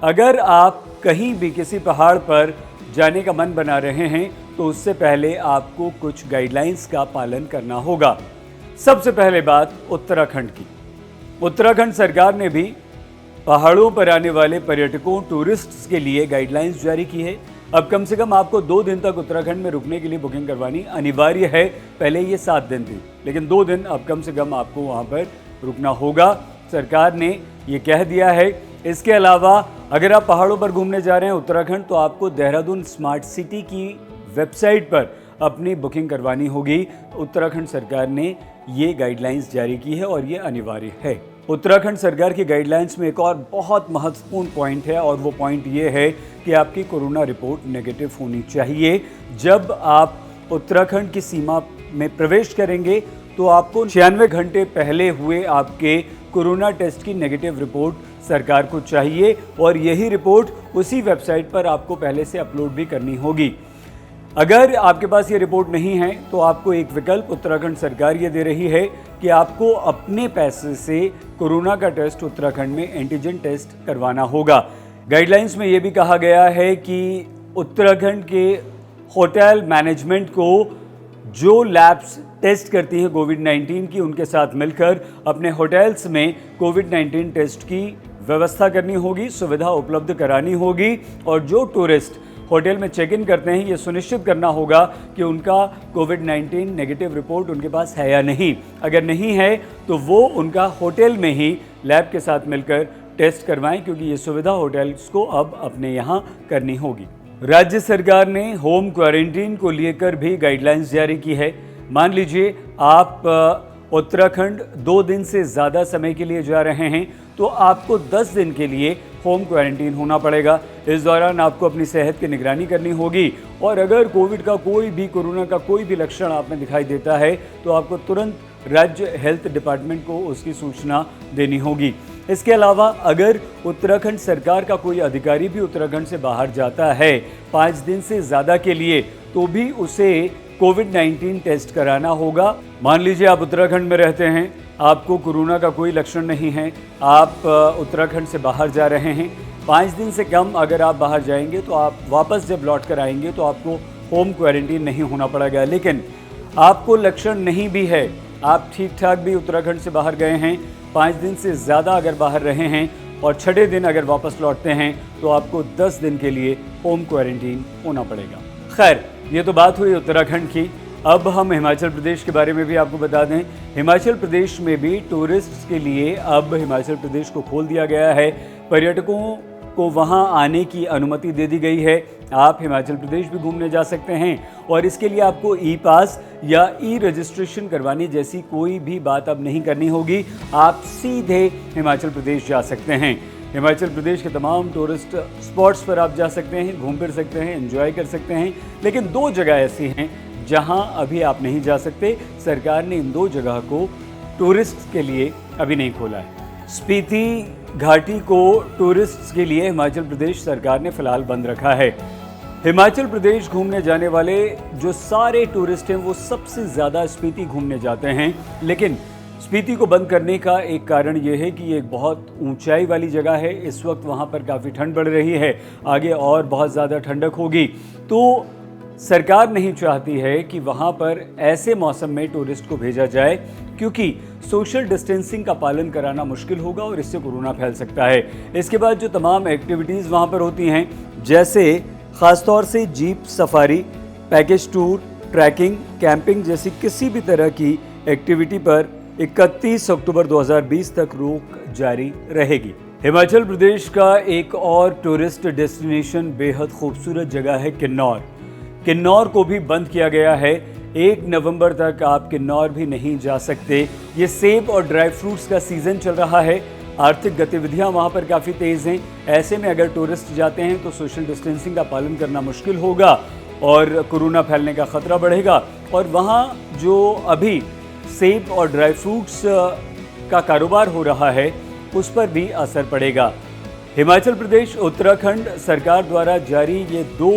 अगर आप कहीं भी किसी पहाड़ पर जाने का मन बना रहे हैं तो उससे पहले आपको कुछ गाइडलाइंस का पालन करना होगा। सबसे पहले बात उत्तराखंड की। उत्तराखंड सरकार ने भी पहाड़ों पर आने वाले पर्यटकों टूरिस्ट्स के लिए गाइडलाइंस जारी की है। अब कम से कम आपको 2 दिन तक उत्तराखंड में रुकने के लिए बुकिंग करवानी अनिवार्य है। पहले ये 7 दिन थी, लेकिन 2 दिन अब कम से कम आपको वहाँ पर रुकना होगा। सरकार ने ये कह दिया है। इसके अलावा अगर आप पहाड़ों पर घूमने जा रहे हैं उत्तराखंड, तो आपको देहरादून स्मार्ट सिटी की वेबसाइट पर अपनी बुकिंग करवानी होगी। उत्तराखंड सरकार ने ये गाइडलाइंस जारी की है और ये अनिवार्य है। उत्तराखंड सरकार की गाइडलाइंस में एक और बहुत महत्वपूर्ण पॉइंट है, और वो पॉइंट ये है कि आपकी कोरोना रिपोर्ट नेगेटिव होनी चाहिए। जब आप उत्तराखंड की सीमा में प्रवेश करेंगे तो आपको 96 घंटे पहले हुए आपके कोरोना टेस्ट की नेगेटिव रिपोर्ट सरकार को चाहिए, और यही रिपोर्ट उसी वेबसाइट पर आपको पहले से अपलोड भी करनी होगी। अगर आपके पास ये रिपोर्ट नहीं है तो आपको एक विकल्प उत्तराखंड सरकार ये दे रही है कि आपको अपने पैसे से कोरोना का टेस्ट उत्तराखंड में एंटीजन टेस्ट करवाना होगा। गाइडलाइंस में ये भी कहा गया है कि उत्तराखंड के होटल मैनेजमेंट को जो लैब्स टेस्ट करती हैं कोविड-19 की, उनके साथ मिलकर अपने होटल्स में कोविड-19 टेस्ट की व्यवस्था करनी होगी, सुविधा उपलब्ध करानी होगी। और जो टूरिस्ट होटल में चेक इन करते हैं ये सुनिश्चित करना होगा कि उनका कोविड-19 नेगेटिव रिपोर्ट उनके पास है या नहीं। अगर नहीं है तो वो उनका होटल में ही लैब के साथ मिलकर टेस्ट करवाएं, क्योंकि ये सुविधा होटल्स को अब अपने यहाँ करनी होगी। राज्य सरकार ने होम क्वारंटीन को लेकर भी गाइडलाइंस जारी की है। मान लीजिए आप उत्तराखंड 2 दिन से ज़्यादा समय के लिए जा रहे हैं तो आपको 10 दिन के लिए होम क्वारंटीन होना पड़ेगा। इस दौरान आपको अपनी सेहत की निगरानी करनी होगी, और अगर कोविड का कोरोना का कोई भी लक्षण आप में दिखाई देता है तो आपको तुरंत राज्य हेल्थ डिपार्टमेंट को उसकी सूचना देनी होगी। इसके अलावा अगर उत्तराखंड सरकार का कोई अधिकारी भी उत्तराखंड से बाहर जाता है 5 दिन से ज़्यादा के लिए, तो भी उसे कोविड-19 टेस्ट कराना होगा। मान लीजिए आप उत्तराखंड में रहते हैं, आपको कोरोना का कोई लक्षण नहीं है, आप उत्तराखंड से बाहर जा रहे हैं, 5 दिन से कम अगर आप बाहर जाएंगे तो आप वापस जब लौट कर आएंगे तो आपको होम क्वारंटीन नहीं होना पड़ेगा। लेकिन आपको लक्षण नहीं भी है, आप ठीक ठाक भी उत्तराखंड से बाहर गए हैं, 5 दिन से ज़्यादा अगर बाहर रहे हैं और 6ठे दिन अगर वापस लौटते हैं तो आपको 10 दिन के लिए होम क्वारंटीन होना पड़ेगा। खैर, ये तो बात हुई उत्तराखंड की। अब हम हिमाचल प्रदेश के बारे में भी आपको बता दें। हिमाचल प्रदेश में भी टूरिस्ट्स के लिए अब हिमाचल प्रदेश को खोल दिया गया है। पर्यटकों को वहां आने की अनुमति दे दी गई है। आप हिमाचल प्रदेश भी घूमने जा सकते हैं, और इसके लिए आपको ई पास या ई रजिस्ट्रेशन करवाने जैसी कोई भी बात अब नहीं करनी होगी। आप सीधे हिमाचल प्रदेश जा सकते हैं। हिमाचल प्रदेश के तमाम टूरिस्ट स्पॉट्स पर आप जा सकते हैं, घूम फिर सकते हैं, एंजॉय कर सकते हैं। लेकिन 2 जगह ऐसी हैं जहां अभी आप नहीं जा सकते। सरकार ने इन 2 जगह को टूरिस्ट के लिए अभी नहीं खोला है। स्पीति घाटी को टूरिस्ट्स के लिए हिमाचल प्रदेश सरकार ने फिलहाल बंद रखा है। हिमाचल प्रदेश घूमने जाने वाले जो सारे टूरिस्ट हैं वो सबसे ज़्यादा स्पीति घूमने जाते हैं, लेकिन स्पीति को बंद करने का एक कारण ये है कि ये एक बहुत ऊंचाई वाली जगह है। इस वक्त वहाँ पर काफ़ी ठंड बढ़ रही है, आगे और बहुत ज़्यादा ठंडक होगी, तो सरकार नहीं चाहती है कि वहाँ पर ऐसे मौसम में टूरिस्ट को भेजा जाए, क्योंकि सोशल डिस्टेंसिंग का पालन कराना मुश्किल होगा और इससे कोरोना फैल सकता है। इसके बाद जो तमाम एक्टिविटीज़ वहाँ पर होती हैं, जैसे ख़ासतौर से jeep safari, package tour, trekking, camping जैसी किसी भी तरह की एक्टिविटी पर 31 अक्टूबर 2020 तक रोक जारी रहेगी। हिमाचल प्रदेश का एक और टूरिस्ट डेस्टिनेशन बेहद खूबसूरत जगह है किन्नौर। किन्नौर को भी बंद किया गया है। 1 नवंबर तक आप किन्नौर भी नहीं जा सकते। ये सेब और ड्राई फ्रूट्स का सीज़न चल रहा है। आर्थिक गतिविधियां वहां पर काफ़ी तेज़ हैं। ऐसे में अगर टूरिस्ट जाते हैं तो सोशल डिस्टेंसिंग का पालन करना मुश्किल होगा और कोरोना फैलने का खतरा बढ़ेगा। और वहां जो अभी सेब और ड्राई फ्रूट्स का कारोबार हो रहा है उस पर भी असर पड़ेगा। हिमाचल प्रदेश उत्तराखंड सरकार द्वारा जारी ये 2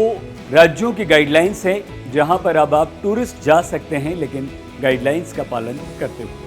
राज्यों की गाइडलाइंस हैं, जहां पर अब आप टूरिस्ट जा सकते हैं, लेकिन गाइडलाइंस का पालन करते हुए।